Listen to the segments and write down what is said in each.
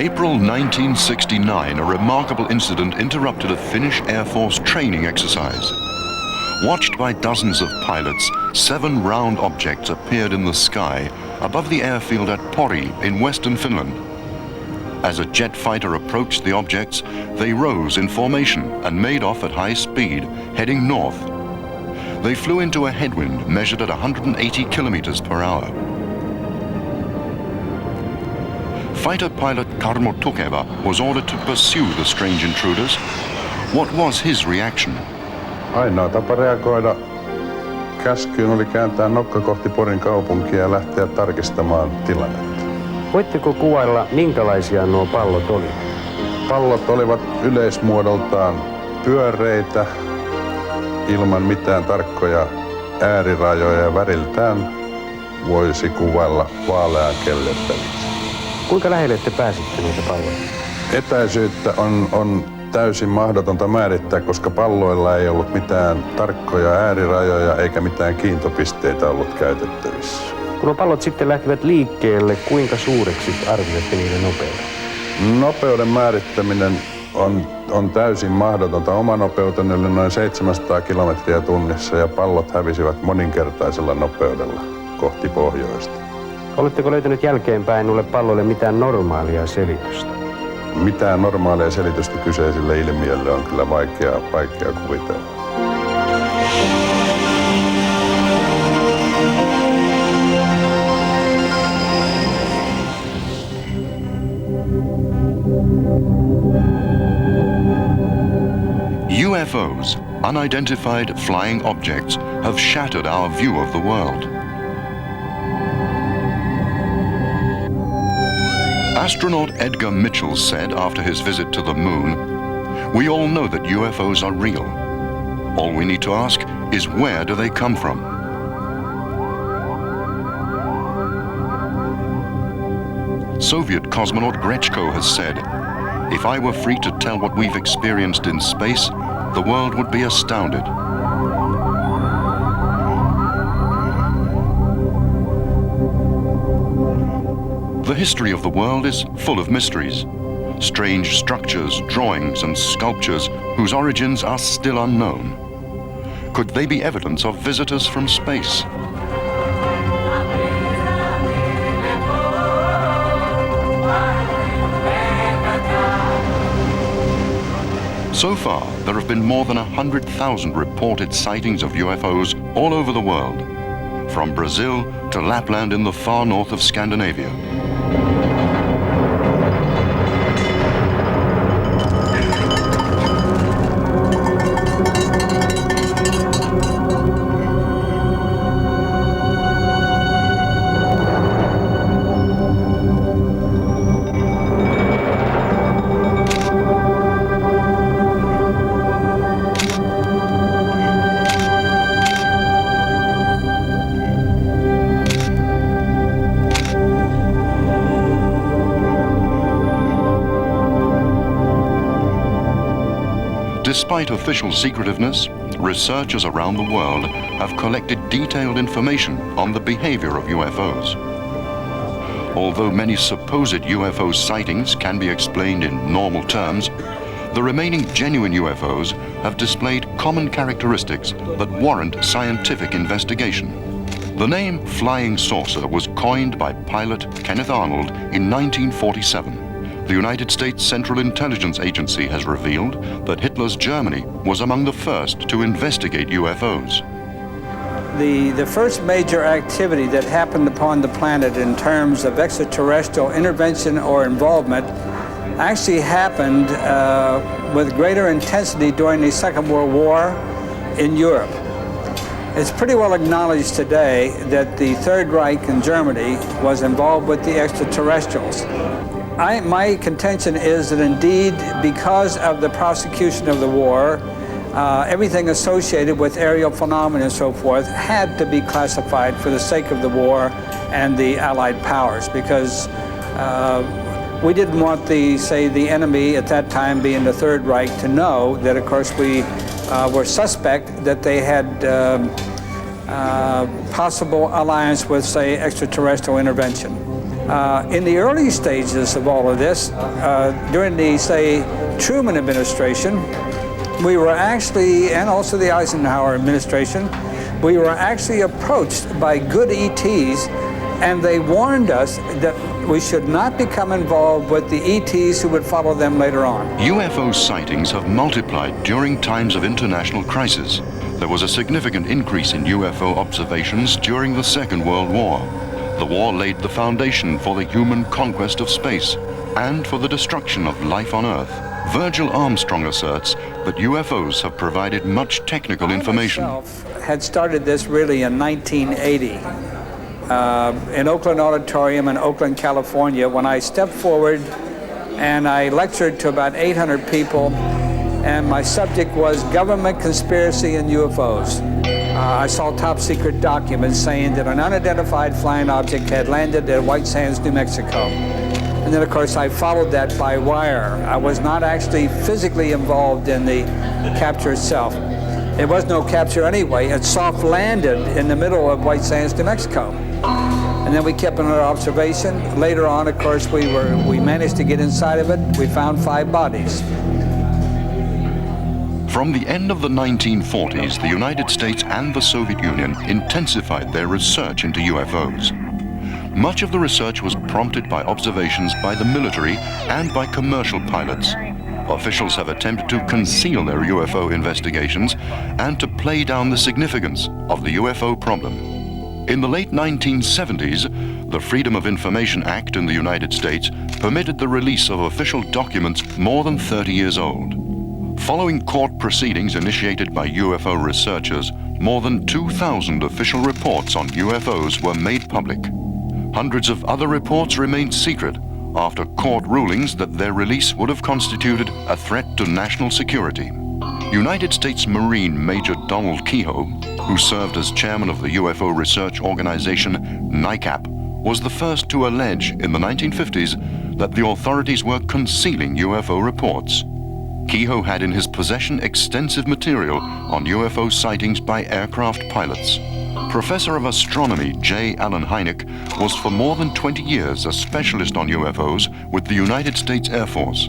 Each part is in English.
April 1969, a remarkable incident interrupted a Finnish Air Force training exercise. Watched by dozens of pilots, 7 round objects appeared in the sky above the airfield at Pori in western Finland. As a jet fighter approached the objects, they rose in formation and made off at high speed, heading north. They flew into a headwind measured at 180 kilometers per hour. Fighter pilot Karmo Tukeva was ordered to pursue the strange intruders. What was his reaction? Ainoa tapa reagoida käskyyn oli kääntää nokka kohti Porin kaupunkia ja lähteä tarkistamaan tilannetta. Voitteko kuvailla, minkälaisia nuo pallot olivat? Pallot olivat yleismuodoltaan pyöreitä, ilman mitään tarkkoja äärirajoja ja väriltään voisi kuvailla vaalean kellertäviksi. Kuinka lähelle te pääsitte niitä palloja? Etäisyyttä on täysin mahdotonta määrittää, koska palloilla ei ollut mitään tarkkoja äärirajoja eikä mitään kiintopisteitä ollut käytettävissä. Kun nuo pallot sitten lähtivät liikkeelle, kuinka suureksi arvioitte niiden nopeuden? Nopeuden määrittäminen on täysin mahdotonta. Oma nopeuteni oli noin 700 kilometriä tunnissa ja pallot hävisivät moninkertaisella nopeudella kohti pohjoista. Oletteko löytänyt jälkeenpäin noille palloille mitään normaalia selitystä? Mitään normaalia selitystä kyseiselle ilmiölle on kyllä vaikea kuvitella. UFOs, unidentified flying objects, have shattered our view of the world. Astronaut Edgar Mitchell said after his visit to the moon, "We all know that UFOs are real. All we need to ask is where do they come from?" Soviet cosmonaut Grechko has said, "If I were free to tell what we've experienced in space, the world would be astounded." The history of the world is full of mysteries. Strange structures, drawings and sculptures whose origins are still unknown. Could they be evidence of visitors from space? So far, there have been more than 100,000 reported sightings of UFOs all over the world, from Brazil to Lapland in the far north of Scandinavia. Despite official secretiveness, researchers around the world have collected detailed information on the behavior of UFOs. Although many supposed UFO sightings can be explained in normal terms, the remaining genuine UFOs have displayed common characteristics that warrant scientific investigation. The name flying saucer was coined by pilot Kenneth Arnold in 1947. The United States Central Intelligence Agency has revealed that Hitler's Germany was among the first to investigate UFOs. The first major activity that happened upon the planet in terms of extraterrestrial intervention or involvement actually happened with greater intensity during the Second World War in Europe. It's pretty well acknowledged today that the Third Reich in Germany was involved with the extraterrestrials. My contention is that indeed, because of the prosecution of the war, everything associated with aerial phenomena and so forth had to be classified for the sake of the war and the Allied powers, because we didn't want the enemy at that time, being the Third Reich, to know that, of course, we were suspect that they had possible alliance with, say, extraterrestrial intervention. In the early stages of all of this, during the, say, Truman administration, we were actually, and also the Eisenhower administration, we were actually approached by good ETs, and they warned us that we should not become involved with the ETs who would follow them later on. UFO sightings have multiplied during times of international crisis. There was a significant increase in UFO observations during the Second World War. The war laid the foundation for the human conquest of space and for the destruction of life on Earth. Virgil Armstrong asserts that UFOs have provided much technical information. I myself had started this really in 1980 in Oakland Auditorium in Oakland, California, when I stepped forward and I lectured to about 800 people, and my subject was government conspiracy and UFOs. I saw top secret documents saying that an unidentified flying object had landed at White Sands, New Mexico. And then, of course, I followed that by wire. I was not actually physically involved in the capture itself. There was no capture anyway. It soft landed in the middle of White Sands, New Mexico. And then we kept another observation. Later on, of course, we managed to get inside of it. We found 5 bodies. From the end of the 1940s, the United States and the Soviet Union intensified their research into UFOs. Much of the research was prompted by observations by the military and by commercial pilots. Officials have attempted to conceal their UFO investigations and to play down the significance of the UFO problem. In the late 1970s, the Freedom of Information Act in the United States permitted the release of official documents more than 30 years old. Following court proceedings initiated by UFO researchers, more than 2,000 official reports on UFOs were made public. Hundreds of other reports remained secret after court rulings that their release would have constituted a threat to national security. United States Marine Major Donald Kehoe, who served as chairman of the UFO research organization NICAP, was the first to allege in the 1950s that the authorities were concealing UFO reports. Kehoe had in his possession extensive material on UFO sightings by aircraft pilots. Professor of Astronomy J. Allen Hynek was for more than 20 years a specialist on UFOs with the United States Air Force.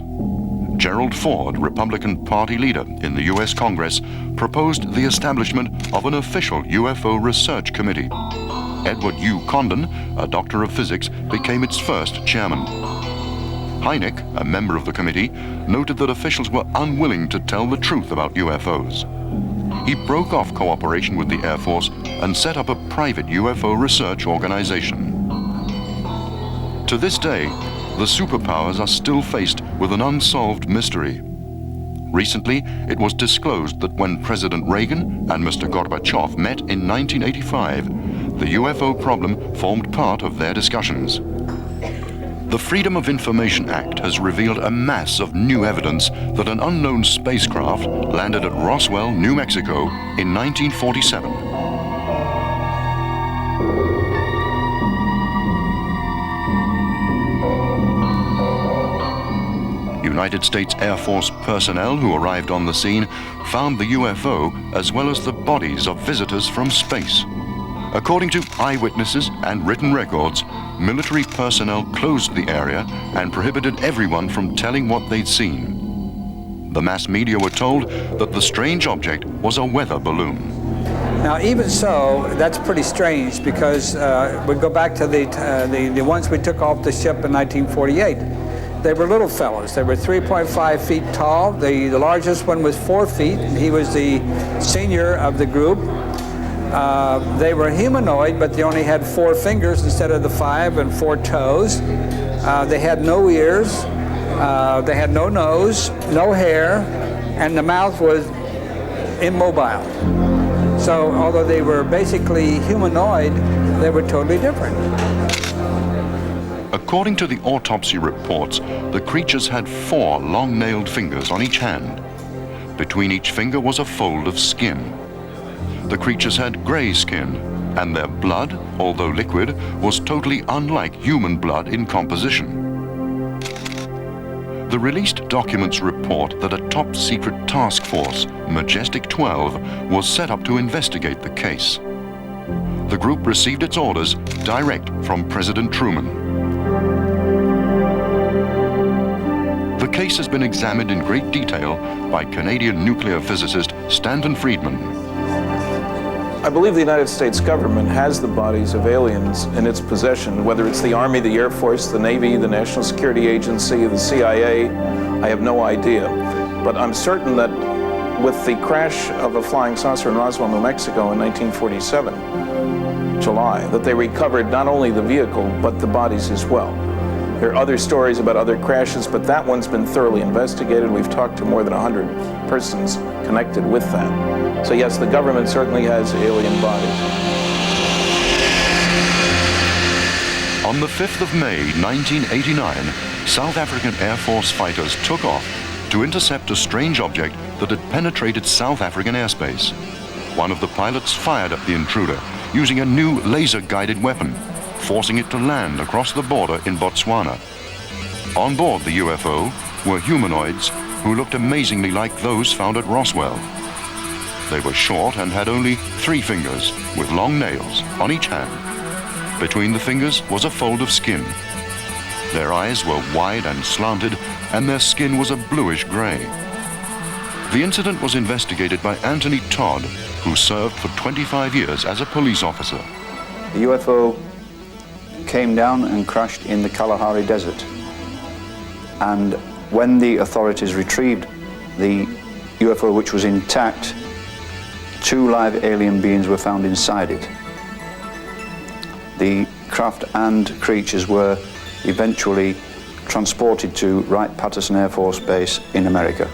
Gerald Ford, Republican Party leader in the U.S. Congress, proposed the establishment of an official UFO research committee. Edward U. Condon, a doctor of physics, became its first chairman. Hynek, a member of the committee, noted that officials were unwilling to tell the truth about UFOs. He broke off cooperation with the Air Force and set up a private UFO research organization. To this day, the superpowers are still faced with an unsolved mystery. Recently, it was disclosed that when President Reagan and Mr. Gorbachev met in 1985, the UFO problem formed part of their discussions. The Freedom of Information Act has revealed a mass of new evidence that an unknown spacecraft landed at Roswell, New Mexico in 1947. United States Air Force personnel who arrived on the scene found the UFO as well as the bodies of visitors from space. According to eyewitnesses and written records, military personnel closed the area and prohibited everyone from telling what they'd seen. The mass media were told that the strange object was a weather balloon. Now, even so, that's pretty strange because we go back to the ones we took off the ship in 1948. They were little fellows. They were 3.5 feet tall. The largest one was 4 feet. He was the senior of the group. They were humanoid, but they only had 4 fingers instead of the 5 and 4 toes. They had no ears. They had no nose, no hair, and the mouth was immobile. So although they were basically humanoid, they were totally different. According to the autopsy reports, the creatures had 4 long-nailed fingers on each hand. Between each finger was a fold of skin. The creatures had gray skin, and their blood, although liquid, was totally unlike human blood in composition. The released documents report that a top-secret task force, Majestic 12, was set up to investigate the case. The group received its orders direct from President Truman. The case has been examined in great detail by Canadian nuclear physicist Stanton Friedman. I believe the United States government has the bodies of aliens in its possession, whether it's the Army, the Air Force, the Navy, the National Security Agency, the CIA, I have no idea. But I'm certain that with the crash of a flying saucer in Roswell, New Mexico in 1947, July, that they recovered not only the vehicle, but the bodies as well. There are other stories about other crashes, but that one's been thoroughly investigated. We've talked to more than 100 persons connected with that. So yes, the government certainly has alien bodies. On the 5th of May, 1989, South African Air Force fighters took off to intercept a strange object that had penetrated South African airspace. One of the pilots fired at the intruder using a new laser-guided weapon, forcing it to land across the border in Botswana. On board the UFO were humanoids who looked amazingly like those found at Roswell. They were short and had only 3 fingers with long nails on each hand. Between the fingers was a fold of skin. Their eyes were wide and slanted, and their skin was a bluish gray. The incident was investigated by Anthony Todd, who served for 25 years as a police officer. The UFO came down and crashed in the Kalahari Desert. And when the authorities retrieved the UFO, which was intact, 2 live alien beings were found inside it. The craft and creatures were eventually transported to Wright-Patterson Air Force Base in America.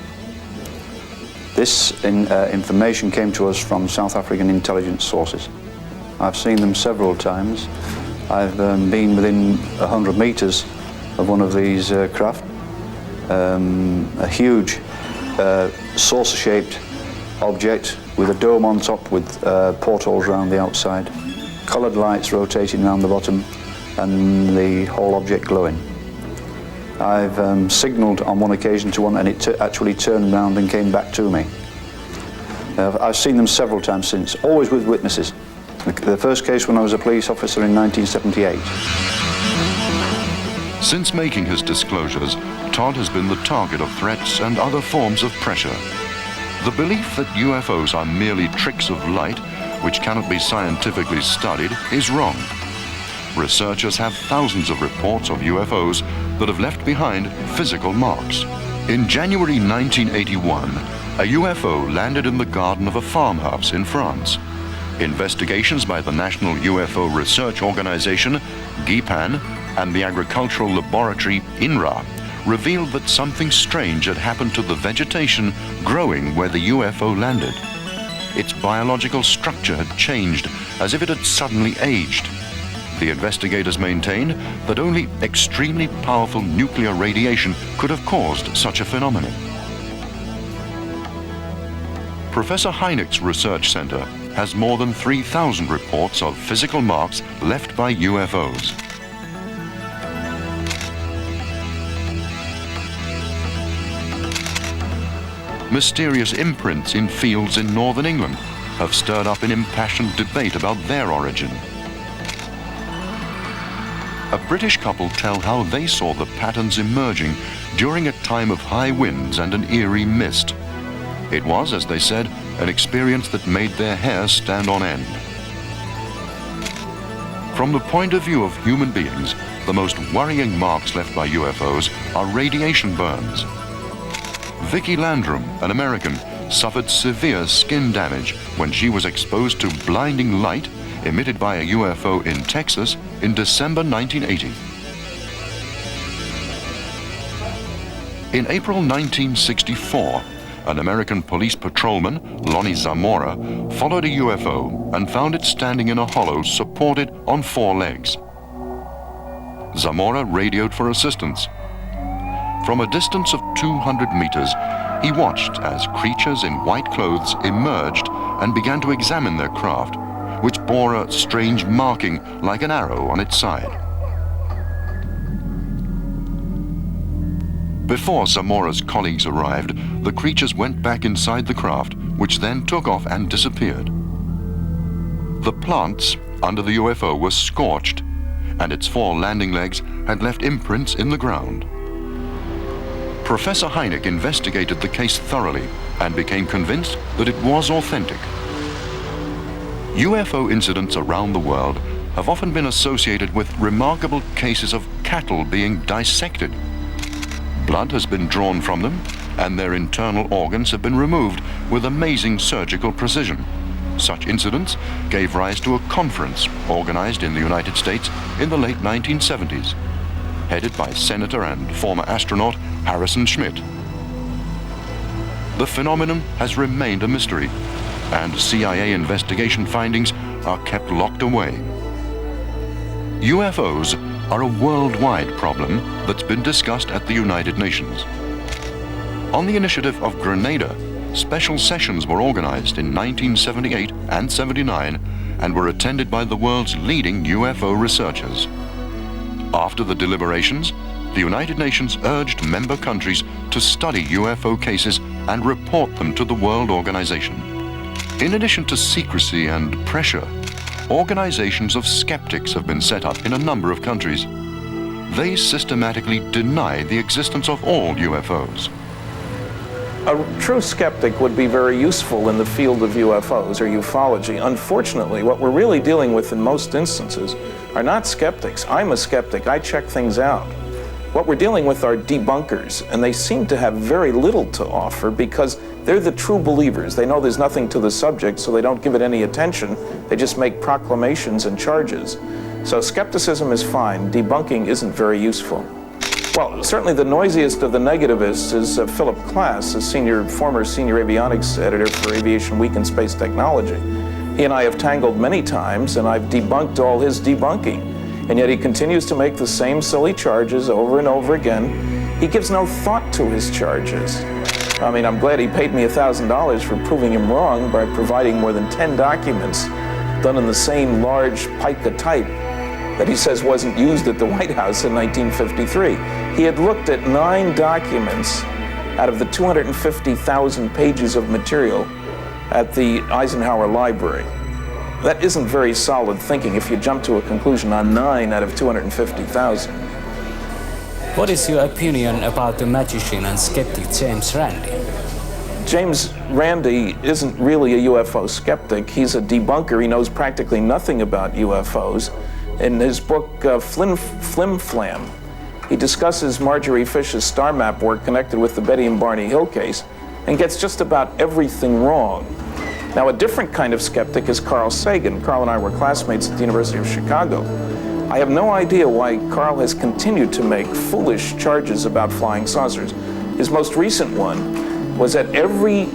This information came to us from South African intelligence sources. I've seen them several times. I've been within 100 meters of one of these craft. A huge saucer-shaped object with a dome on top with portholes around the outside, colored lights rotating around the bottom, and the whole object glowing. I've signaled on one occasion to one, and it actually turned around and came back to me. I've seen them several times since, always with witnesses. The first case when I was a police officer in 1978. Since making his disclosures, Todd has been the target of threats and other forms of pressure. The belief that UFOs are merely tricks of light, which cannot be scientifically studied, is wrong. Researchers have thousands of reports of UFOs that have left behind physical marks. In January 1981, a UFO landed in the garden of a farmhouse in France. Investigations by the National UFO Research Organization, GIPAN, and the agricultural laboratory INRA revealed that something strange had happened to the vegetation growing where the UFO landed. Its biological structure had changed, as if it had suddenly aged. The investigators maintained that only extremely powerful nuclear radiation could have caused such a phenomenon. Professor Hynek's research center has more than 3,000 reports of physical marks left by UFOs. Mysterious imprints in fields in northern England have stirred up an impassioned debate about their origin. A British couple tell how they saw the patterns emerging during a time of high winds and an eerie mist. It was, as they said, an experience that made their hair stand on end. From the point of view of human beings, the most worrying marks left by UFOs are radiation burns. Vicki Landrum, an American, suffered severe skin damage when she was exposed to blinding light emitted by a UFO in Texas in December 1980. In April 1964, an American police patrolman, Lonnie Zamora, followed a UFO and found it standing in a hollow supported on 4 legs. Zamora radioed for assistance. From a distance of 200 meters, he watched as creatures in white clothes emerged and began to examine their craft, which bore a strange marking like an arrow on its side. Before Zamora's colleagues arrived, the creatures went back inside the craft, which then took off and disappeared. The plants under the UFO were scorched, and its 4 landing legs had left imprints in the ground. Professor Hynek investigated the case thoroughly and became convinced that it was authentic. UFO incidents around the world have often been associated with remarkable cases of cattle being dissected. Blood has been drawn from them, and their internal organs have been removed with amazing surgical precision. Such incidents gave rise to a conference organized in the United States in the late 1970s, headed by Senator and former astronaut Harrison Schmitt. The phenomenon has remained a mystery, and CIA investigation findings are kept locked away. UFOs are a worldwide problem that's been discussed at the United Nations. On the initiative of Grenada, special sessions were organized in 1978 and 79 and were attended by the world's leading UFO researchers. After the deliberations, the United Nations urged member countries to study UFO cases and report them to the World Organization. In addition to secrecy and pressure, organizations of skeptics have been set up in a number of countries. They systematically deny the existence of all UFOs. A true skeptic would be very useful in the field of UFOs or ufology. Unfortunately, what we're really dealing with in most instances are not skeptics. I'm a skeptic. I check things out. What we're dealing with are debunkers, and they seem to have very little to offer because they're the true believers. They know there's nothing to the subject, so they don't give it any attention. They just make proclamations and charges. So skepticism is fine. Debunking isn't very useful. Well, certainly the noisiest of the negativists is Philip Klass, a former senior avionics editor for Aviation Week and Space Technology. He and I have tangled many times, and I've debunked all his debunking. And yet he continues to make the same silly charges over and over again. He gives no thought to his charges. I mean, I'm glad he paid me $1,000 for proving him wrong by providing more than 10 documents done in the same large pica type that he says wasn't used at the White House in 1953. He had looked at 9 documents out of the 250,000 pages of material at the Eisenhower Library. That isn't very solid thinking if you jump to a conclusion on 9 out of 250,000. What is your opinion about the magician and skeptic James Randi? James Randi isn't really a UFO skeptic. He's a debunker. He knows practically nothing about UFOs. In his book, Flim Flam, he discusses Marjorie Fish's star map work connected with the Betty and Barney Hill case and gets just about everything wrong. Now, a different kind of skeptic is Carl Sagan. Carl and I were classmates at the University of Chicago. I have no idea why Carl has continued to make foolish charges about flying saucers. His most recent one was that every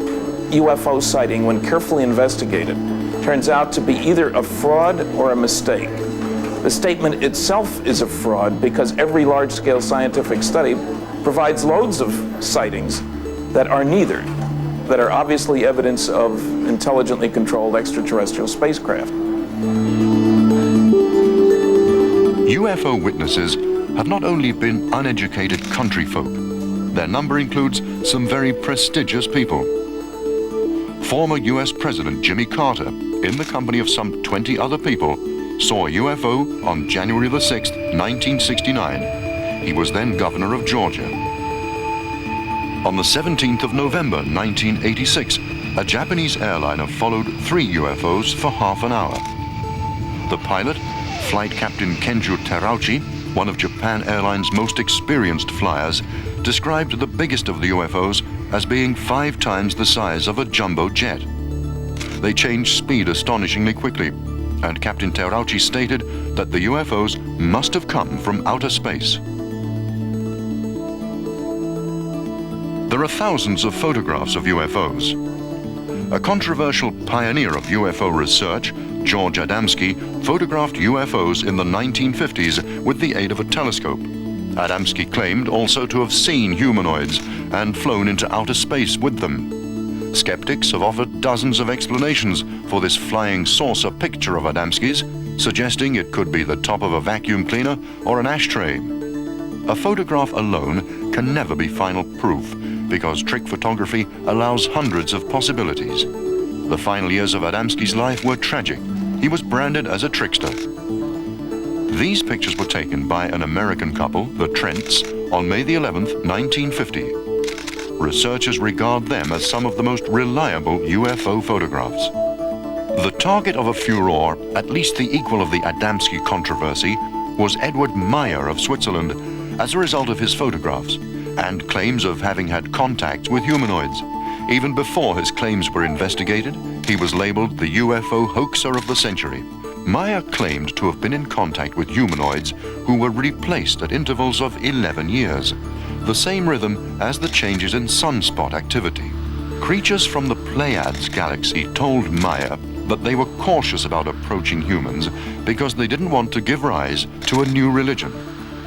UFO sighting, when carefully investigated, turns out to be either a fraud or a mistake. The statement itself is a fraud because every large-scale scientific study provides loads of sightings that are neither, that are obviously evidence of intelligently controlled extraterrestrial spacecraft. UFO witnesses have not only been uneducated country folk. Their number includes some very prestigious people. Former US President Jimmy Carter, in the company of some 20 other people, saw a UFO on January the 6th, 1969. He was then governor of Georgia. On the 17th of November, 1986, a Japanese airliner followed 3 UFOs for half an hour. The pilot, Flight Captain Kenju Terauchi, one of Japan Airlines' most experienced flyers, described the biggest of the UFOs as being 5 times the size of a jumbo jet. They changed speed astonishingly quickly, and Captain Terauchi stated that the UFOs must have come from outer space. There are thousands of photographs of UFOs. A controversial pioneer of UFO research, George Adamski, photographed UFOs in the 1950s with the aid of a telescope. Adamski claimed also to have seen humanoids and flown into outer space with them. Skeptics have offered dozens of explanations for this flying saucer picture of Adamski's, suggesting it could be the top of a vacuum cleaner or an ashtray. A photograph alone can never be final proof, because trick photography allows hundreds of possibilities. The final years of Adamski's life were tragic. He was branded as a trickster. These pictures were taken by an American couple, the Trents, on May the 11th, 1950. researchers regard them as some of the most reliable UFO photographs. The target of a furor, at least the equal of the Adamski controversy, was Edward Meyer of Switzerland as a result of his photographs and claims of having had contacts with humanoids. Even before his claims were investigated, he was labeled the UFO hoaxer of the century. Meyer claimed to have been in contact with humanoids who were replaced at intervals of 11 years, the same rhythm as the changes in sunspot activity. Creatures from the Pleiades galaxy told Meyer that they were cautious about approaching humans because they didn't want to give rise to a new religion.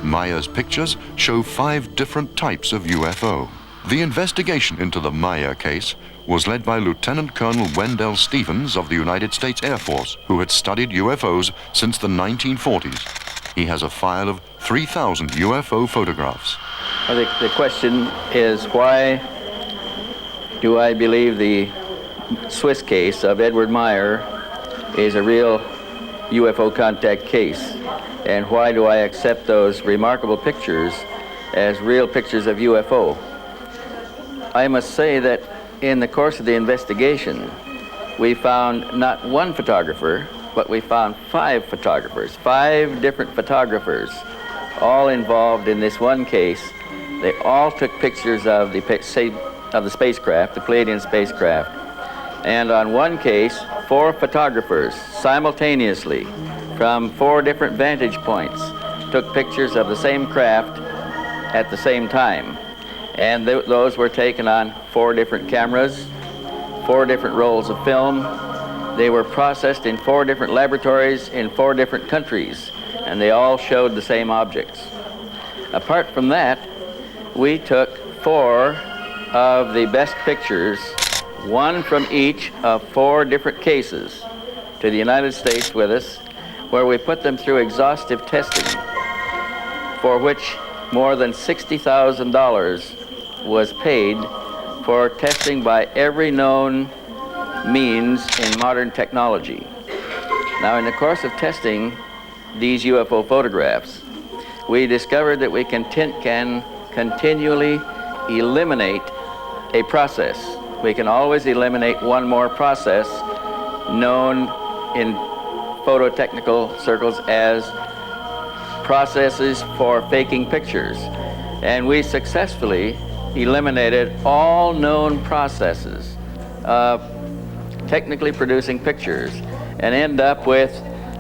Meyer's pictures show 5 different types of UFO. The investigation into the Meyer case was led by Lieutenant Colonel Wendell Stevens of the United States Air Force, who had studied UFOs since the 1940s. He has a file of 3,000 UFO photographs. The question is, why do I believe the Swiss case of Edward Meyer is a real UFO contact case? And why do I accept those remarkable pictures as real pictures of UFO? I must say that in the course of the investigation, we found not one photographer, but we found 5 photographers, 5 different photographers, all involved in this one case. They all took pictures of the spacecraft, the Pleiadian spacecraft. And on one case, 4 photographers simultaneously from 4 different vantage points took pictures of the same craft at the same time. And those were taken on 4 different cameras, 4 different rolls of film. They were processed in 4 different laboratories in 4 different countries, and they all showed the same objects. Apart from that, we took 4 of the best pictures, 1 from each of 4 different cases, to the United States with us, where we put them through exhaustive testing, for which more than $60,000 was paid for testing by every known means in modern technology. Now, in the course of testing these UFO photographs, we discovered that we can continually eliminate a process. We can always eliminate one more process known in phototechnical circles as processes for faking pictures. And we successfully eliminated all known processes of technically producing pictures and end up with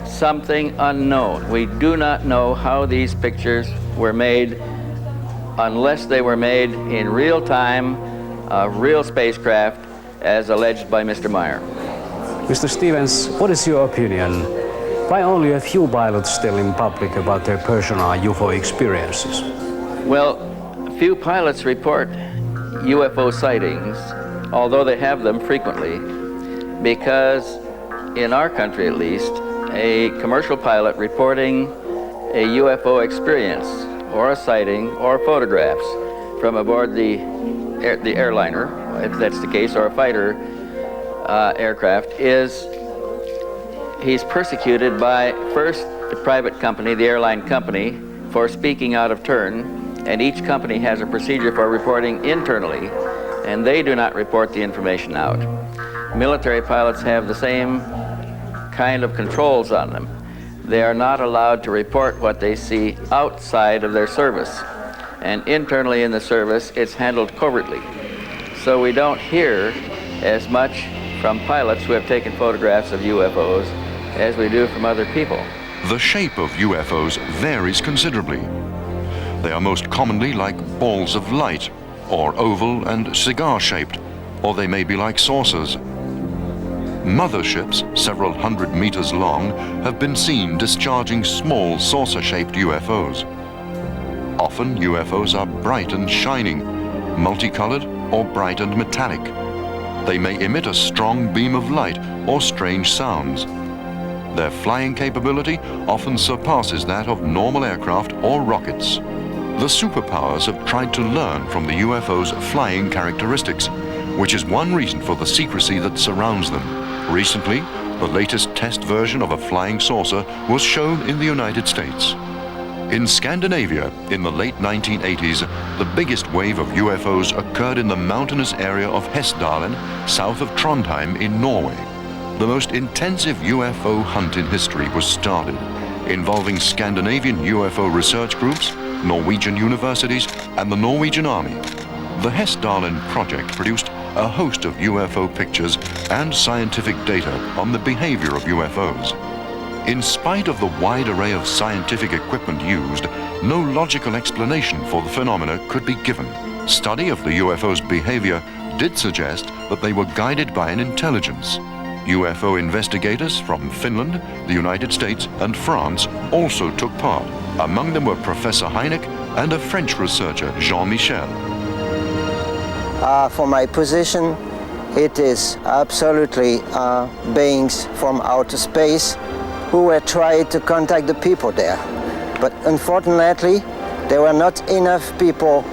something unknown. We do not know how these pictures were made unless they were made in real time, real spacecraft, as alleged by Mr. Meyer. Mr. Stevens, what is your opinion? Why only a few pilots tell in public about their personal UFO experiences? Well, few pilots report UFO sightings, although they have them frequently, because in our country at least, a commercial pilot reporting a UFO experience or a sighting or photographs from aboard the airliner, if that's the case, or a fighter aircraft, he's persecuted by first the private company, the airline company, for speaking out of turn. And each company has a procedure for reporting internally, and they do not report the information out. Military pilots have the same kind of controls on them. They are not allowed to report what they see outside of their service. And internally in the service, it's handled covertly. So we don't hear as much from pilots who have taken photographs of UFOs as we do from other people. The shape of UFOs varies considerably. They are most commonly like balls of light, or oval and cigar-shaped, or they may be like saucers. Motherships, several hundred meters long, have been seen discharging small saucer-shaped UFOs. Often UFOs are bright and shining, multicolored or bright and metallic. They may emit a strong beam of light or strange sounds. Their flying capability often surpasses that of normal aircraft or rockets. The superpowers have tried to learn from the UFO's flying characteristics, which is one reason for the secrecy that surrounds them. Recently, the latest test version of a flying saucer was shown in the United States. In Scandinavia, in the late 1980s, the biggest wave of UFOs occurred in the mountainous area of Hessdalen, south of Trondheim in Norway. The most intensive UFO hunt in history was started, involving Scandinavian UFO research groups, Norwegian universities, and the Norwegian Army. The Hessdalen project produced a host of UFO pictures and scientific data on the behavior of UFOs. In spite of the wide array of scientific equipment used, no logical explanation for the phenomena could be given. Study of the UFO's behavior did suggest that they were guided by an intelligence. UFO investigators from Finland, the United States, and France also took part. Among them were Professor Hynek and a French researcher, Jean-Michel. For my position, it is absolutely beings from outer space who were trying to contact the people there. But unfortunately, there were not enough people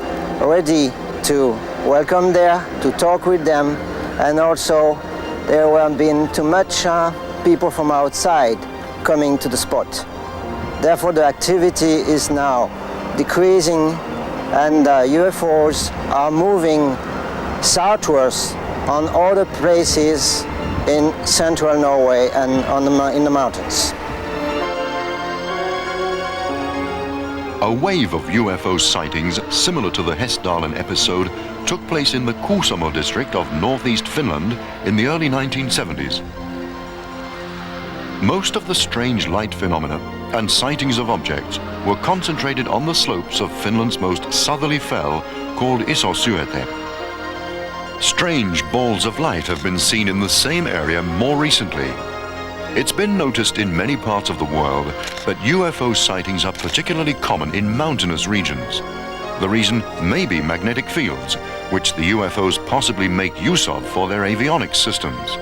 ready to welcome there, to talk with them, and also there weren't been too much people from outside coming to the spot. Therefore, the activity is now decreasing, and UFOs are moving southwards on other places in central Norway and in the mountains. A wave of UFO sightings similar to the Hessdalen episode took place in the Kuusamo district of northeast Finland in the early 1970s. Most of the strange light phenomena and sightings of objects were concentrated on the slopes of Finland's most southerly fell called Isosyöte. Strange balls of light have been seen in the same area more recently. It's been noticed in many parts of the world, but UFO sightings are particularly common in mountainous regions. The reason may be magnetic fields, which the UFOs possibly make use of for their avionics systems.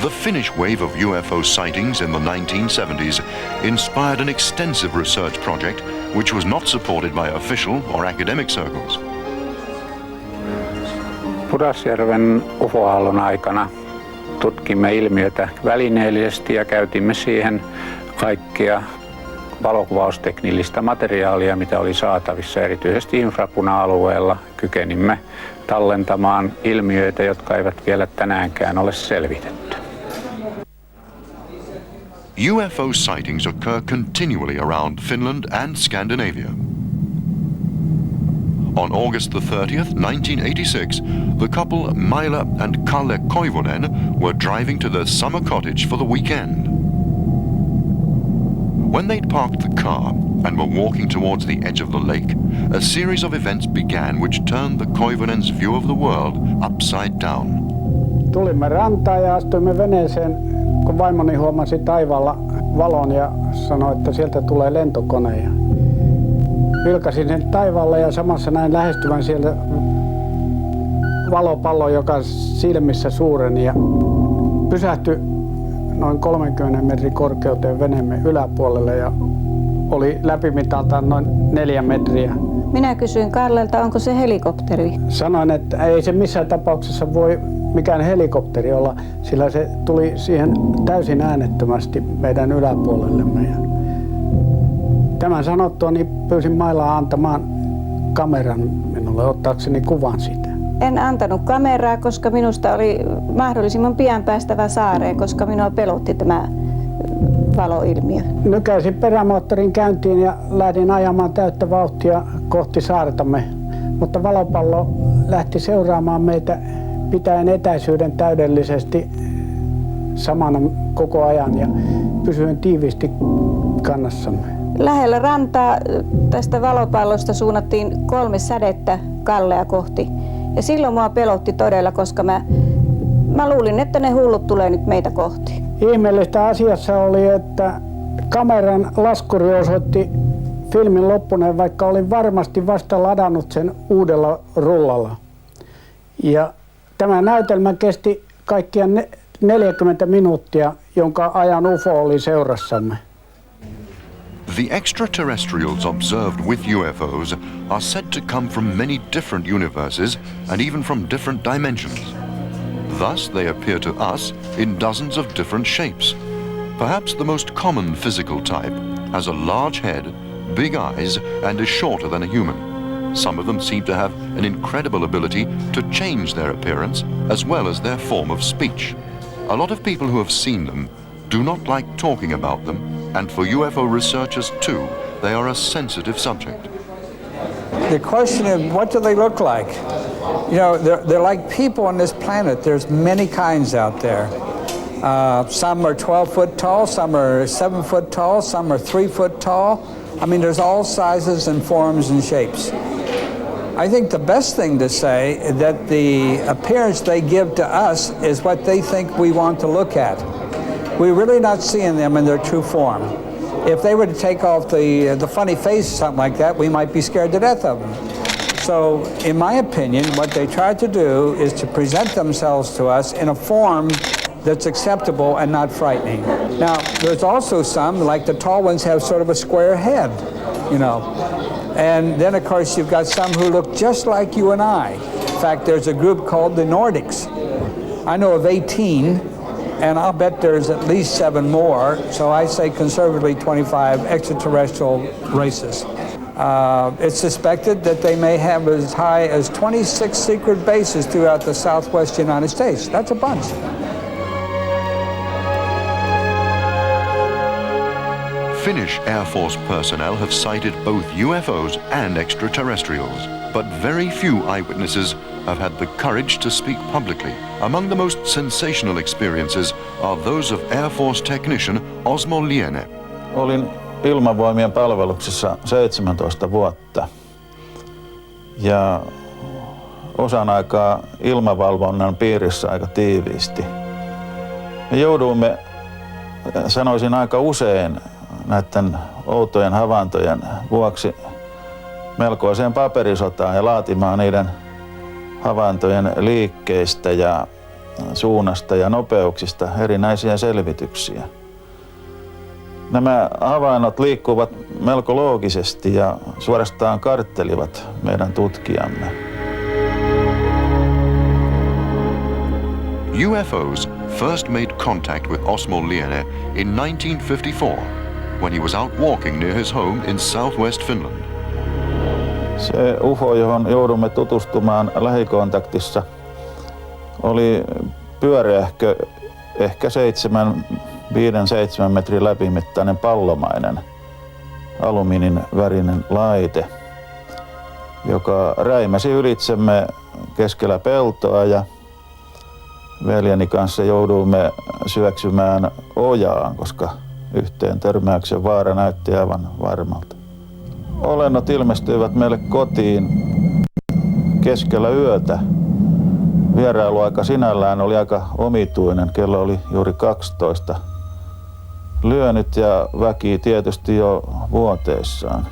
The Finnish wave of UFO sightings in the 1970s inspired an extensive research project which was not supported by official or academic circles. Pudasjärven UFO-aallon aikana tutkimme ilmiötä välineellisesti ja käytimme siihen kaikkea valokuvausteknillistä materiaalia, mitä oli saatavissa, erityisesti infrapuna-alueella. Kykenimme tallentamaan ilmiöitä, jotka eivät vielä tänäänkään ole selvitetty. UFO sightings occur continually around Finland and Scandinavia. On August the 30th, 1986, the couple Maila and Kalle Koivunen were driving to their summer cottage for the weekend. When they'd parked the car and were walking towards the edge of the lake, a series of events began which turned the Koivunens' view of the world upside down. Tulimme rantaan ja astuimme veneeseen, kun vaimoni huomasi taivaalla valon ja sanoi, että sieltä tulee lentokone. Ja vilkasin sen taivaalle ja samassa näin lähestyvän sieltä valopallo, joka silmissä suureni ja pysähtyi noin 30 metrin korkeuteen veneemme yläpuolelle ja oli läpimitaltaan noin 4 metriä. Minä kysyin Kallelta, onko se helikopteri? Sanoin, että ei se missään tapauksessa voi mikään helikopteri olla, sillä se tuli siihen täysin äänettömästi meidän yläpuolellemme. Tämän sanottua niin pyysin Mailaa antamaan kameran minulle ottaakseni kuvan siitä. En antanut kameraa, koska minusta oli mahdollisimman pian päästävä saareen, koska minua pelotti tämä valoilmiö. Nykäisin perämoottorin käyntiin ja lähdin ajamaan täyttä vauhtia kohti saartamme, mutta valopallo lähti seuraamaan meitä pitäen etäisyyden täydellisesti samana koko ajan ja pysyin tiiviisti kannassamme. Lähellä rantaa tästä valopallosta suunnattiin 3 sädettä Kallea kohti. Ja silloin mua pelotti todella, koska mä luulin, että ne hullut tulee nyt meitä kohti. Ihmeellistä asiassa oli, että kameran laskuri osoitti filmin loppuneen, vaikka olin varmasti vasta ladannut sen uudella rullalla. Ja tämä näytelmä kesti kaikkiaan 40 minuuttia, jonka ajan UFO oli seurassamme. The extraterrestrials observed with UFOs are said to come from many different universes and even from different dimensions. Thus, they appear to us in dozens of different shapes. Perhaps the most common physical type has a large head, big eyes and is shorter than a human. Some of them seem to have an incredible ability to change their appearance as well as their form of speech. A lot of people who have seen them do not like talking about them, and for UFO researchers too, they are a sensitive subject. The question is, what do they look like? You know, they're like people on this planet. There's many kinds out there. Some are 12 foot tall, some are 7 foot tall, some are 3 foot tall. I mean, there's all sizes and forms and shapes. I think the best thing to say that the appearance they give to us is what they think we want to look at. We're really not seeing them in their true form. If they were to take off the funny face or something like that, we might be scared to death of them. So, in my opinion, what they try to do is to present themselves to us in a form that's acceptable and not frightening. Now, there's also some, like the tall ones, have sort of a square head, you know. And then, of course, you've got some who look just like you and I. In fact, there's a group called the Nordics. I know of 18, and I'll bet there's at least 7 more, so I say conservatively 25 extraterrestrial races. It's suspected that they may have as high as 26 secret bases throughout the southwest United States. That's a bunch. Finnish Air Force personnel have cited both UFOs and extraterrestrials, but very few eyewitnesses have had the courage to speak publicly. Among the most sensational experiences are those of Air Force technician Osmo Liene. Olin ilmavoimien palveluksessa 17 vuotta ja osan aikaa ilmavalvonnan piirissä aika tiiviisti. Me jouduimme, sanoisin aika usein, näiden outojen havaintojen vuoksi melkoiseen paperisotaan ja laatimaan niiden havaintojen liikkeistä ja suunnasta ja nopeuksista erinäisiä selvityksiä. Nämä havainnot liikkuvat melko loogisesti ja suorastaan karttelivat meidän tutkijamme. UFOs first made contact with Osmo Liene in 1954 when he was out walking near his home in southwest Finland. Se UFO, johon joudumme tutustumaan lähikontaktissa, oli pyöreähkö, ehkä 5-7 metrin läpimittainen pallomainen alumiinin värinen laite, joka räimäsi ylitsemme keskellä peltoa ja veljeni kanssa jouduimme syöksymään ojaan, koska yhteen törmäyksen vaara näytti aivan varmalta. Olennot ilmestyivät meille kotiin keskellä yötä. Vierailuaika sinällään oli aika omituinen. Kello oli juuri 12. Lyönyt ja väki tietysti jo vuoteissaan.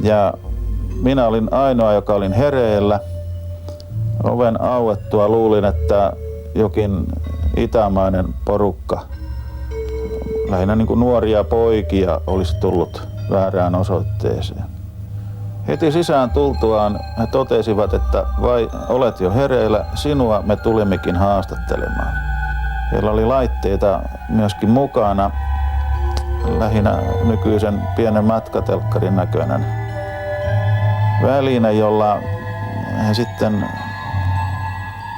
Ja minä olin ainoa, joka olin hereillä. Oven auettua luulin, että jokin itämainen porukka, lähinnä niin kuin nuoria poikia, olisi tullut väärään osoitteeseen. Heti sisään tultuaan he totesivat, että vai olet jo hereillä, sinua me tulimmekin haastattelemaan. Heillä oli laitteita myöskin mukana, lähinnä nykyisen pienen matkatelkkarin näköinen väline, jolla he sitten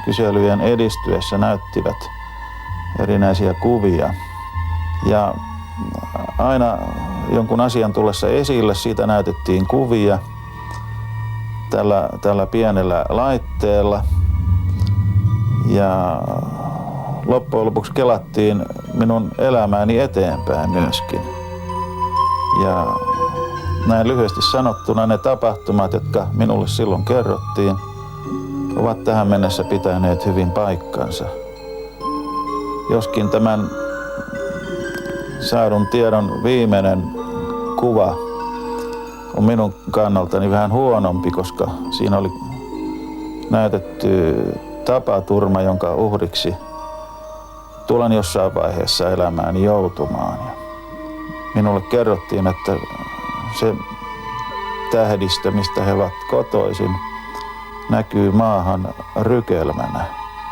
kyselyjen edistyessä näyttivät erinäisiä kuvia. Ja aina jonkun asian tullessa esille, siitä näytettiin kuvia tällä pienellä laitteella. Ja loppujen lopuksi kelattiin minun elämääni eteenpäin myöskin. Ja näin lyhyesti sanottuna ne tapahtumat, jotka minulle silloin kerrottiin, ovat tähän mennessä pitäneet hyvin paikkansa. Joskin tämän saadun tiedon viimeinen kuva on minun kannaltani vähän huonompi, koska siinä oli näytetty tapaturma, jonka uhriksi tulen jossain vaiheessa elämääni joutumaan. Minulle kerrottiin, että se tähdistö, mistä he ovat kotoisin, näkyy maahan rykelmänä,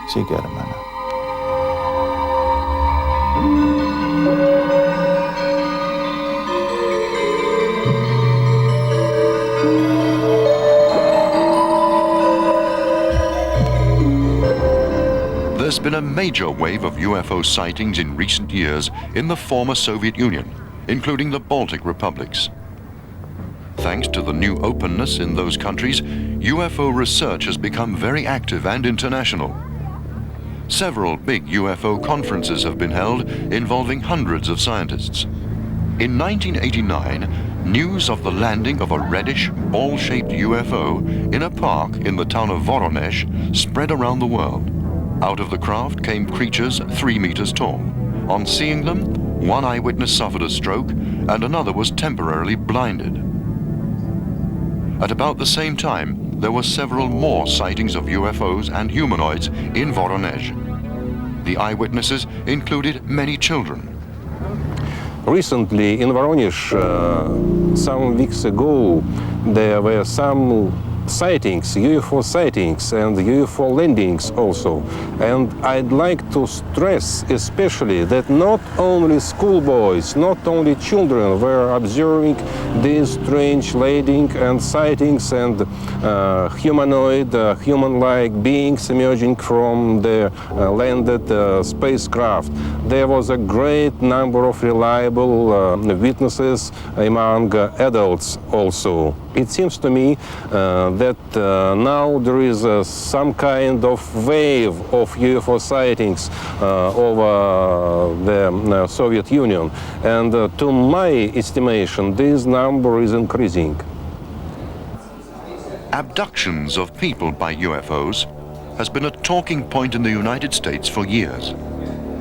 sikelmänä. There's been a major wave of UFO sightings in recent years in the former Soviet Union, including the Baltic republics. Thanks to the new openness in those countries, UFO research has become very active and international. Several big UFO conferences have been held involving hundreds of scientists. In 1989, news of the landing of a reddish, ball-shaped UFO in a park in the town of Voronezh spread around the world. Out of the craft came creatures 3 meters tall. On seeing them, one eyewitness suffered a stroke and another was temporarily blinded. At about the same time, there were several more sightings of UFOs and humanoids in Voronezh. The eyewitnesses included many children. Recently in Voronezh, some weeks ago, there were some sightings, UFO sightings and UFO landings also. And I'd like to stress especially that not only schoolboys, not only children were observing these strange landing and sightings and humanoid, human-like beings emerging from the landed spacecraft. There was a great number of reliable witnesses among adults also. It seems to me that now there is some kind of wave of UFO sightings over the Soviet Union. And to my estimation, this number is increasing. Abductions of people by UFOs has been a talking point in the United States for years.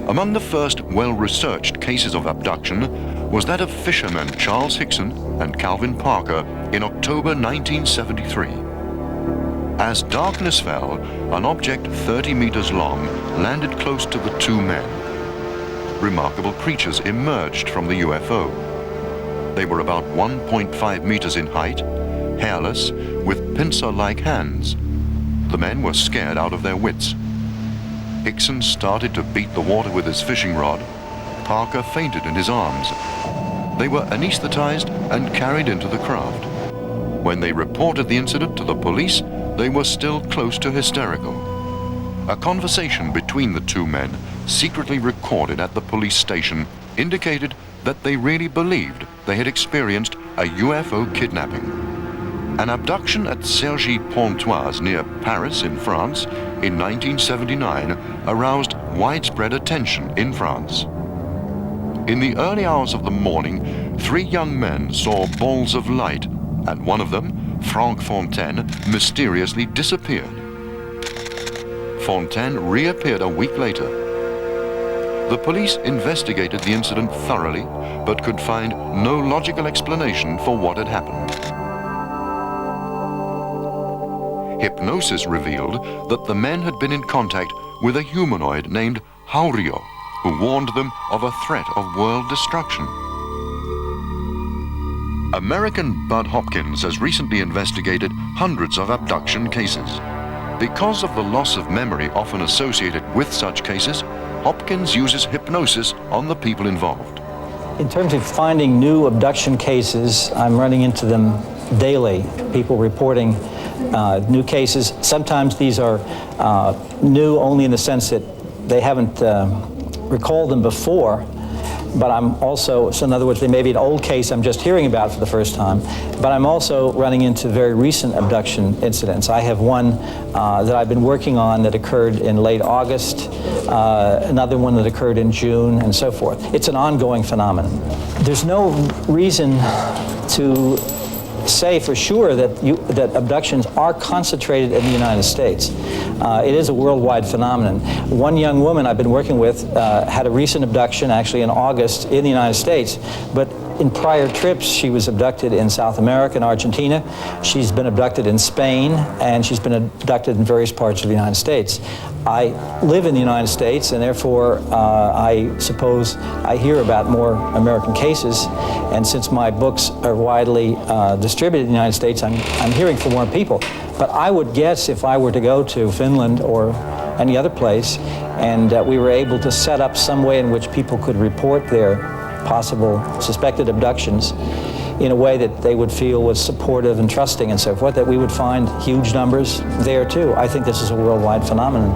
Among the first well-researched cases of abduction was that of fishermen Charles Hickson and Calvin Parker in October 1973. As darkness fell, an object 30 meters long landed close to the two men. Remarkable creatures emerged from the UFO. They were about 1.5 meters in height, hairless, with pincer-like hands. The men were scared out of their wits. Hickson started to beat the water with his fishing rod. Parker fainted in his arms. They were anesthetized and carried into the craft. When they reported the incident to the police, they were still close to hysterical. A conversation between the two men, secretly recorded at the police station, indicated that they really believed they had experienced a UFO kidnapping. An abduction at Cergy-Pontoise near Paris in France in 1979 aroused widespread attention in France. In the early hours of the morning, 3 young men saw balls of light, and one of them, Franck Fontaine, mysteriously disappeared. Fontaine reappeared a week later. The police investigated the incident thoroughly, but could find no logical explanation for what had happened. Hypnosis revealed that the men had been in contact with a humanoid named Haurio, who warned them of a threat of world destruction. American Bud Hopkins has recently investigated hundreds of abduction cases. Because of the loss of memory often associated with such cases, Hopkins uses hypnosis on the people involved. In terms of finding new abduction cases, I'm running into them daily. People reporting new cases. Sometimes these are new only in the sense that they haven't recalled them before, but I'm also, so in other words, they may be an old case I'm just hearing about for the first time, but I'm also running into very recent abduction incidents. I have one that I've been working on that occurred in late August, another one that occurred in June, and so forth. It's an ongoing phenomenon. There's no reason to say for sure that abductions are concentrated in the United States. It is a worldwide phenomenon. One young woman I've been working with had a recent abduction, actually in August, in the United States, but in prior trips she was abducted in South America and Argentina. She's been abducted in Spain, and she's been abducted in various parts of the United States. I live in the United States, and therefore I suppose I hear about more American cases, and since my books are widely distributed in the United States, I'm hearing from more people. But I would guess if I were to go to Finland or any other place, and we were able to set up some way in which people could report their possible suspected abductions in a way that they would feel was supportive and trusting and so forth, that we would find huge numbers there too. I think this is a worldwide phenomenon.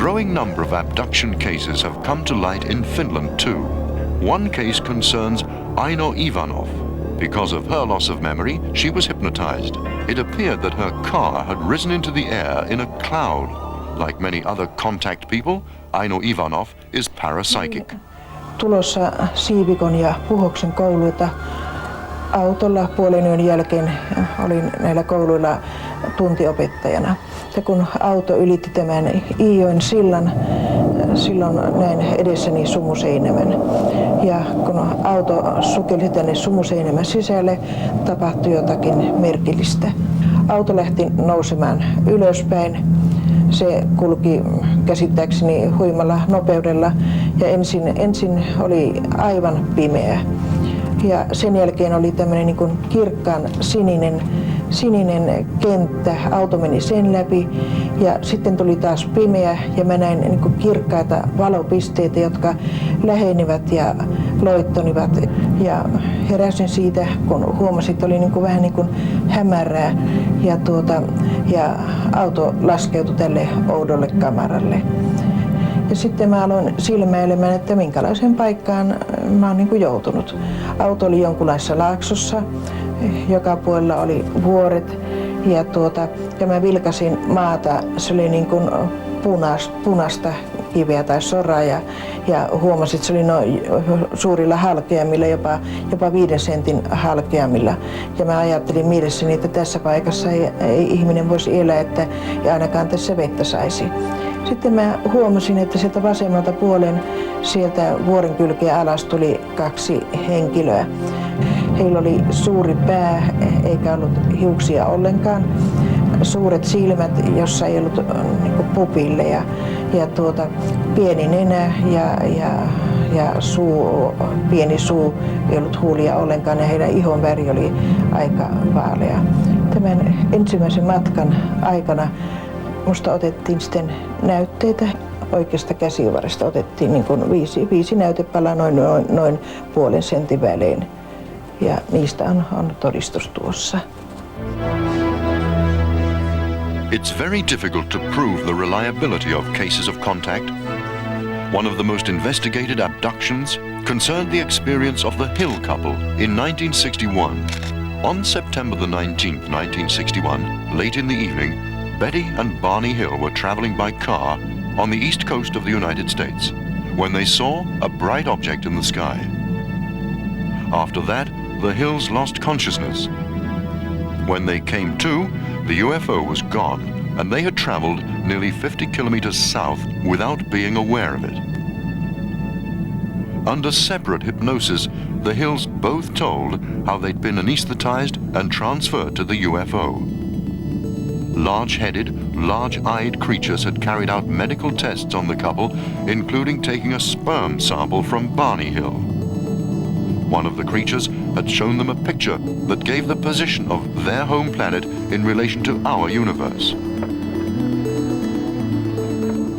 growing number of abduction cases have come to light in Finland too. One case concerns Aino Ivanov. Because of her loss of memory, she was hypnotized. It appeared that her car had risen into the air in a cloud. Like many other contact people, Aino Ivanov is parapsychic. Tulossa Siivikon ja Puhoksen kouluilta autolla puolen yön jälkeen olin näillä kouluilla tuntiopettajana. Ja kun auto ylitti tämän Iijoen sillan, silloin näin edessäni Sumuseinämän. Ja kun auto sukelsi tänne Sumuseinämän sisälle, tapahtui jotakin merkillistä. Auto lähti nousemaan ylöspäin. Se kulki käsittääkseni huimalla nopeudella ja ensin oli aivan pimeä. Ja sen jälkeen oli tämmöinen niin kuin kirkkaan sininen kenttä, auto meni sen läpi ja sitten tuli taas pimeä ja mä näin niin kuin kirkkaita valopisteitä, jotka lähenivät ja loittonivat. Ja heräsin siitä, kun huomasin, että oli niin kuin vähän niin kuin hämärää ja auto laskeutui tälle oudolle kamaralle. Ja sitten mä aloin silmäilemään, että minkälaiseen paikkaan mä oon niin kuin joutunut. Auto oli jonkunlaisessa laaksossa, joka puolella oli vuoret ja mä vilkasin maata, se oli niin kuin punaista kiveä tai soraa ja huomasin, että se oli suurilla halkeamilla, jopa 5 sentin halkeamilla. Ja mä ajattelin mielessäni, että tässä paikassa ei ihminen voisi elää, että ja ainakaan tässä vettä saisi. Sitten mä huomasin, että sieltä vasemmalta puolen sieltä vuoren kylkeä alas tuli 2 henkilöä. Heillä oli suuri pää eikä ollut hiuksia ollenkaan. Suuret silmät, jossa ei ollut niin pupilleja ja pieni nenä ja pieni suu, ei ollut huulia ollenkaan ja heidän ihon väri oli aika vaalea. Tämän ensimmäisen matkan aikana musta otettiin sitten näytteitä. Oikeasta käsivarresta otettiin niin kuin 5 näytepalaa noin puolen sentin välein. Ja niistä on todistus tuossa. It's very difficult to prove the reliability of cases of contact. One of the most investigated abductions concerned the experience of the Hill couple in 1961. On September the 19th, 1961, late in the evening, Betty and Barney Hill were traveling by car on the east coast of the United States when they saw a bright object in the sky. After that, the Hills lost consciousness. When they came to, the UFO was gone and they had traveled nearly 50 kilometers south without being aware of it. Under separate hypnosis, the Hills both told how they'd been anesthetized and transferred to the UFO. Large-headed, large-eyed creatures had carried out medical tests on the couple, including taking a sperm sample from Barney Hill. One of the creatures had shown them a picture that gave the position of their home planet in relation to our universe.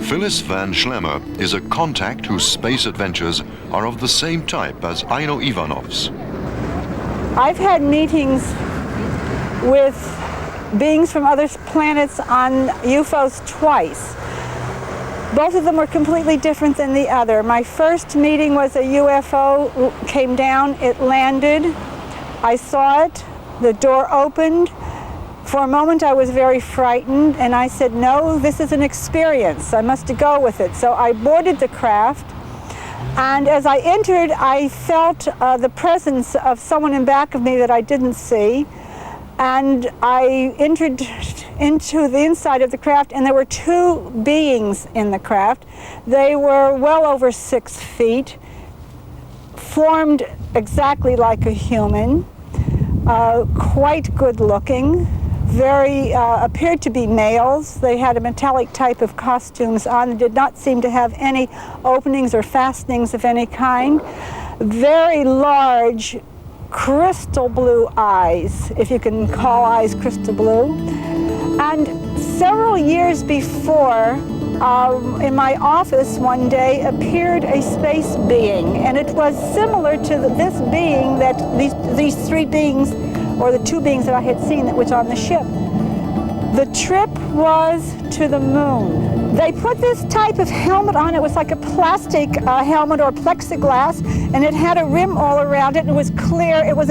Phyllis Van Schlemmer is a contact whose space adventures are of the same type as Aino Ivanov's. I've had meetings with beings from other planets on UFOs twice. Both of them were completely different than the other. My first meeting was a UFO came down, it landed, I saw it, the door opened. For a moment I was very frightened and I said, no, this is an experience, I must go with it. So I boarded the craft and as I entered I felt the presence of someone in back of me that I didn't see. And I entered into the inside of the craft and there were 2 beings in the craft. They were well over 6 feet, formed exactly like a human, quite good looking, appeared to be males. They had a metallic type of costumes on, did not seem to have any openings or fastenings of any kind. Very large, crystal blue eyes, if you can call eyes crystal blue. And several years before, in my office one day appeared a space being, and it was similar to this being that these 3 beings, or the 2 beings that I had seen that was on the ship. The trip was to the moon. They put this type of helmet on. It was like a plastic helmet or plexiglass, and it had a rim all around it. It was clear. It was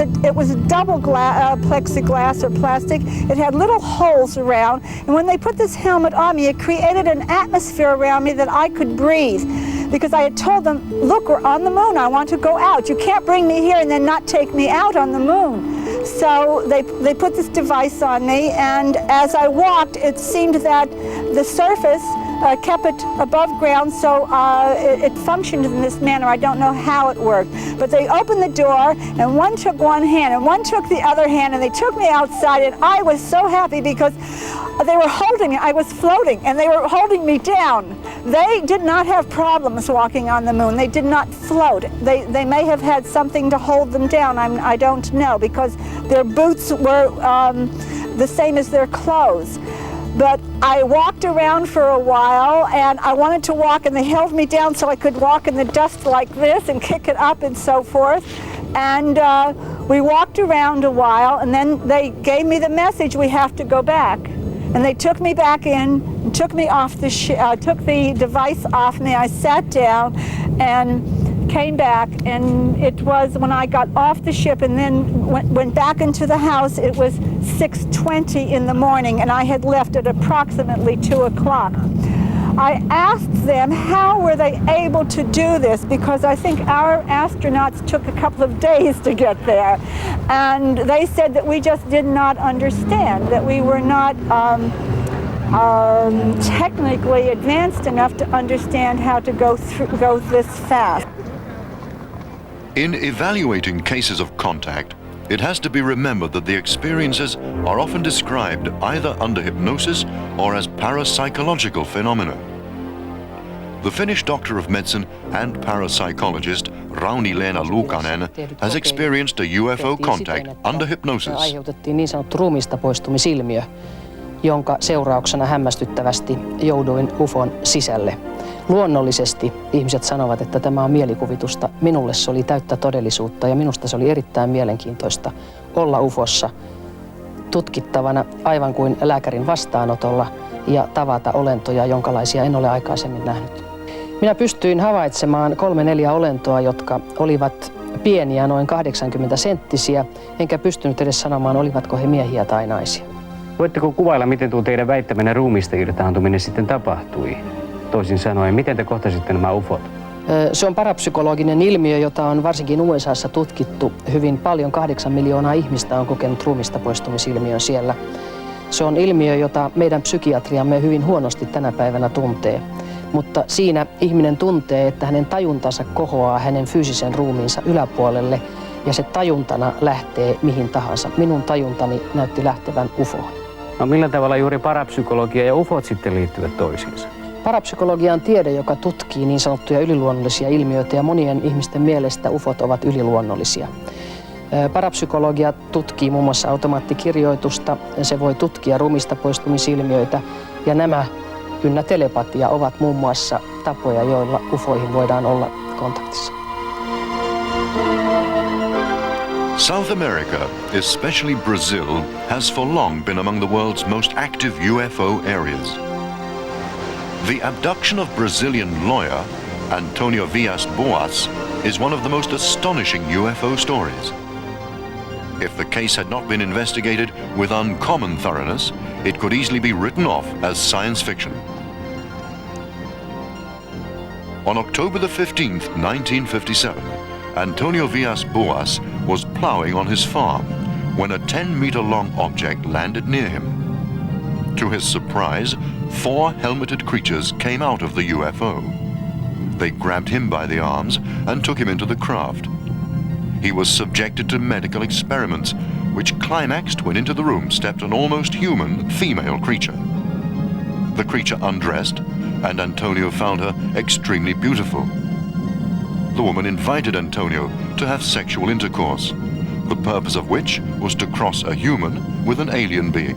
a double plexiglass or plastic. It had little holes around, and when they put this helmet on me, it created an atmosphere around me that I could breathe. Because I had told them, look, we're on the moon. I want to go out. You can't bring me here and then not take me out on the moon. So they put this device on me, and as I walked, it seemed that the surface kept it above ground, so it functioned in this manner. I don't know how it worked. But they opened the door, and one took one hand, and one took the other hand, and they took me outside, and I was so happy because they were holding me. I was floating, and they were holding me down. They did not have problems walking on the moon. They did not float. They may have had something to hold them down. I don't know, because their boots were the same as their clothes. But I walked around for a while, and I wanted to walk, and they held me down so I could walk in the dust like this and kick it up and so forth. And we walked around a while, and then they gave me the message, we have to go back. And they took me back in, and took me off took the device off me. I sat down and came back, and it was when I got off the ship and then went back into the house, it was 6:20 in the morning, and I had left at approximately 2 o'clock. I asked them how were they able to do this, because I think our astronauts took a couple of days to get there, and they said that we just did not understand, that we were not technically advanced enough to understand how to go this fast. In evaluating cases of contact, it has to be remembered that the experiences are often described either under hypnosis or as parapsychological phenomena. The Finnish doctor of medicine and parapsychologist Rauni-Leena Luukanen has experienced a UFO contact under hypnosis. Aiheutettiin niin sanottu ruumiista poistumisilmiö, jonka seurauksena hämmästyttävästi jouduin UFOn sisälle. Luonnollisesti ihmiset sanovat, että tämä on mielikuvitusta. Minulle se oli täyttä todellisuutta, ja minusta se oli erittäin mielenkiintoista olla UFOssa tutkittavana aivan kuin lääkärin vastaanotolla ja tavata olentoja, jonkalaisia en ole aikaisemmin nähnyt. Minä pystyin havaitsemaan 3-4 olentoa, jotka olivat pieniä, noin 80 senttisiä, enkä pystynyt edes sanomaan, olivatko he miehiä tai naisia. Voitteko kuvailla, miten tuo teidän väittämänne ruumiista irtaantuminen sitten tapahtui? Toisin sanoen, miten te kohtasitte nämä UFOt? Se on parapsykologinen ilmiö, jota on varsinkin USAssa tutkittu hyvin paljon. 8 miljoonaa ihmistä on kokenut ruumista poistumisilmiön siellä. Se on ilmiö, jota meidän psykiatriamme hyvin huonosti tänä päivänä tuntee. Mutta siinä ihminen tuntee, että hänen tajuntansa kohoaa hänen fyysisen ruumiinsa yläpuolelle, ja se tajuntana lähtee mihin tahansa. Minun tajuntani näytti lähtevän UFOon. No millä tavalla juuri parapsykologia ja UFOt sitten liittyvät toisiinsa? Parapsykologia on tiede, joka tutkii niin sanottuja yliluonnollisia ilmiöitä, ja monien ihmisten mielestä UFOt ovat yliluonnollisia. Parapsykologia tutkii muun muassa automaattikirjoitusta, se voi tutkia ruumista poistumisilmiöitä, ja nämä ynnä telepatia ovat muun muassa tapoja, joilla UFOihin voidaan olla kontaktissa. South America, especially Brazil, has for long been among the world's most active UFO areas. The abduction of Brazilian lawyer Antonio Villas-Boas is one of the most astonishing UFO stories. If the case had not been investigated with uncommon thoroughness, it could easily be written off as science fiction. On October the 15th, 1957, Antonio Villas-Boas was plowing on his farm when a 10-meter-long object landed near him. To his surprise, 4 helmeted creatures came out of the UFO. They grabbed him by the arms and took him into the craft. He was subjected to medical experiments, which climaxed when into the room stepped an almost human female creature. The creature undressed, and Antonio found her extremely beautiful. The woman invited Antonio to have sexual intercourse, the purpose of which was to cross a human with an alien being.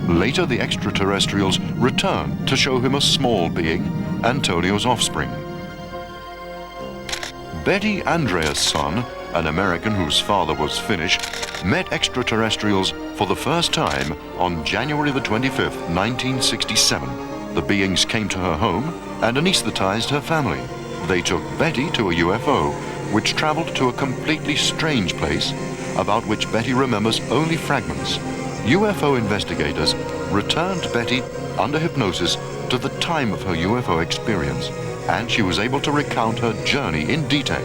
Later, the extraterrestrials returned to show him a small being, Antonio's offspring. Betty Andrea's son, an American whose father was Finnish, met extraterrestrials for the first time on January the 25th, 1967. the beings came to her home and anesthetized her family. They took Betty to a UFO, which traveled to a completely strange place about which Betty remembers only fragments. UFO investigators returned Betty under hypnosis to the time of her UFO experience, and she was able to recount her journey in detail.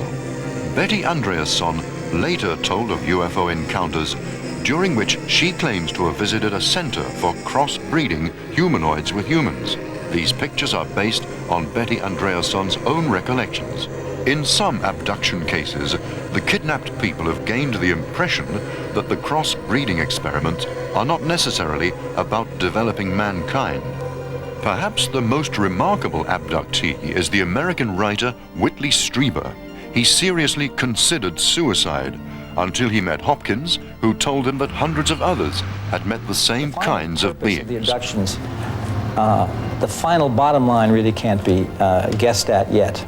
Betty Andreasson later told of UFO encounters during which she claims to have visited a center for cross-breeding humanoids with humans. These pictures are based on Betty Andreasson's own recollections. In some abduction cases, the kidnapped people have gained the impression that the cross-breeding experiments are not necessarily about developing mankind. Perhaps the most remarkable abductee is the American writer Whitley Strieber. He seriously considered suicide until he met Hopkins, who told him that hundreds of others had met the same kinds of beings. The abductions, the final bottom line really can't be guessed at yet.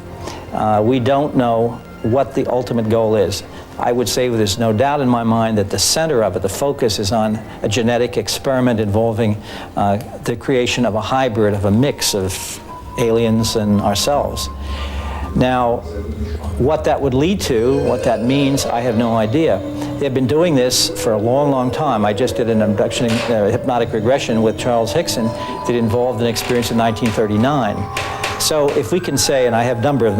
We don't know what the ultimate goal is. I would say there's no doubt in my mind that the center of it, the focus, is on a genetic experiment involving the creation of a hybrid, of a mix of aliens and ourselves. Now, what that would lead to, what that means, I have no idea. They've been doing this for a long, long time. I just did an abduction, hypnotic regression with Charles Hickson that involved an experience in 1939. So if we can say, and I have a number of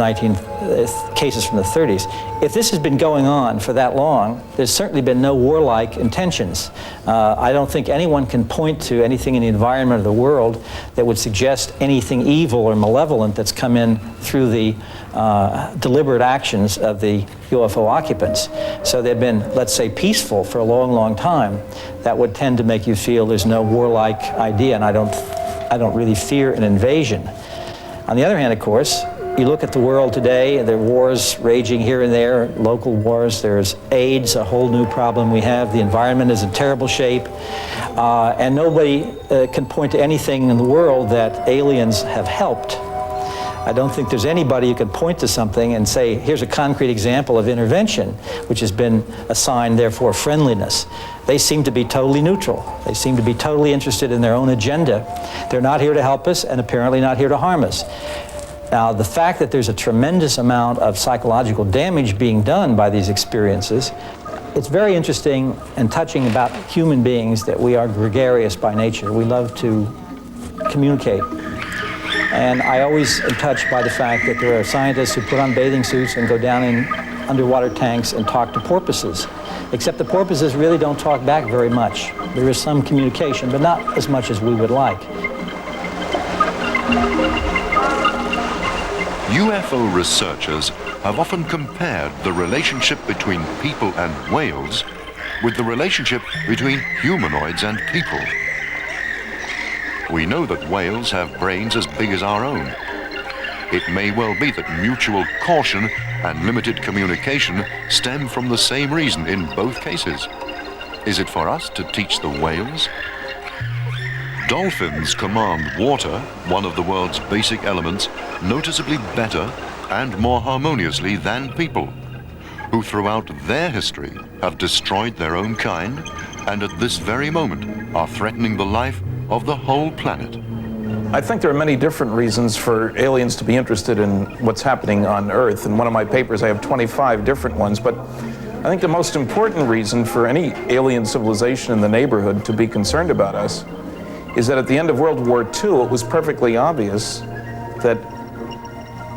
cases from the 30s, if this has been going on for that long, there's certainly been no warlike intentions. I don't think anyone can point to anything in the environment of the world that would suggest anything evil or malevolent that's come in through the deliberate actions of the UFO occupants. So they've been, let's say, peaceful for a long, long time. That would tend to make you feel there's no warlike idea, and I don't really fear an invasion. On the other hand, of course, you look at the world today, and there are wars raging here and there, local wars. There's AIDS, a whole new problem we have. The environment is in terrible shape. And nobody can point to anything in the world that aliens have helped. I don't think there's anybody who can point to something and say, here's a concrete example of intervention, which has been a sign, therefore, of friendliness. They seem to be totally neutral. They seem to be totally interested in their own agenda. They're not here to help us and apparently not here to harm us. Now, the fact that there's a tremendous amount of psychological damage being done by these experiences, it's very interesting and touching about human beings that we are gregarious by nature. We love to communicate. And I always am touched by the fact that there are scientists who put on bathing suits and go down in underwater tanks and talk to porpoises. Except the porpoises really don't talk back very much. There is some communication, but not as much as we would like. UFO researchers have often compared the relationship between people and whales with the relationship between humanoids and people. We know that whales have brains as big as our own. It may well be that mutual caution and limited communication stem from the same reason in both cases. Is it for us to teach the whales? Dolphins command water, one of the world's basic elements, noticeably better and more harmoniously than people, who throughout their history have destroyed their own kind and at this very moment are threatening the life of the whole planet. I think there are many different reasons for aliens to be interested in what's happening on Earth. In one of my papers, I have 25 different ones, but I think the most important reason for any alien civilization in the neighborhood to be concerned about us is that at the end of World War II, it was perfectly obvious that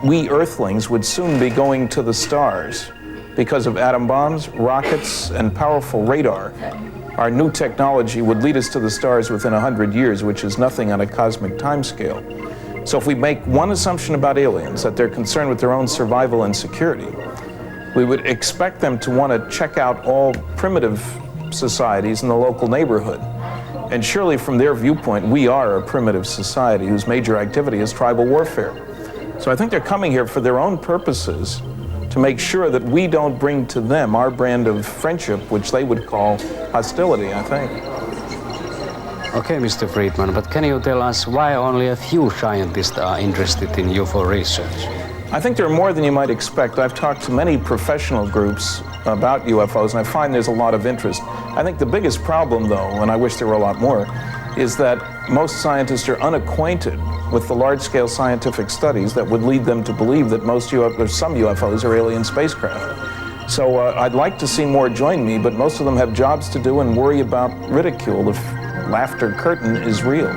we Earthlings would soon be going to the stars because of atom bombs, rockets, and powerful radar. Our new technology would lead us to the stars within 100 years, which is nothing on a cosmic timescale. So if we make one assumption about aliens, that they're concerned with their own survival and security, we would expect them to want to check out all primitive societies in the local neighborhood. And surely from their viewpoint, we are a primitive society whose major activity is tribal warfare. So I think they're coming here for their own purposes to make sure that we don't bring to them our brand of friendship, which they would call hostility, I think. Okay, Mr. Friedman, but can you tell us why only a few scientists are interested in UFO research? I think there are more than you might expect. I've talked to many professional groups about UFOs, and I find there's a lot of interest. I think the biggest problem, though, and I wish there were a lot more, is that most scientists are unacquainted with the large-scale scientific studies that would lead them to believe that some UFOs are alien spacecraft. So I'd like to see more join me, but most of them have jobs to do and worry about ridicule if laughter curtain is real.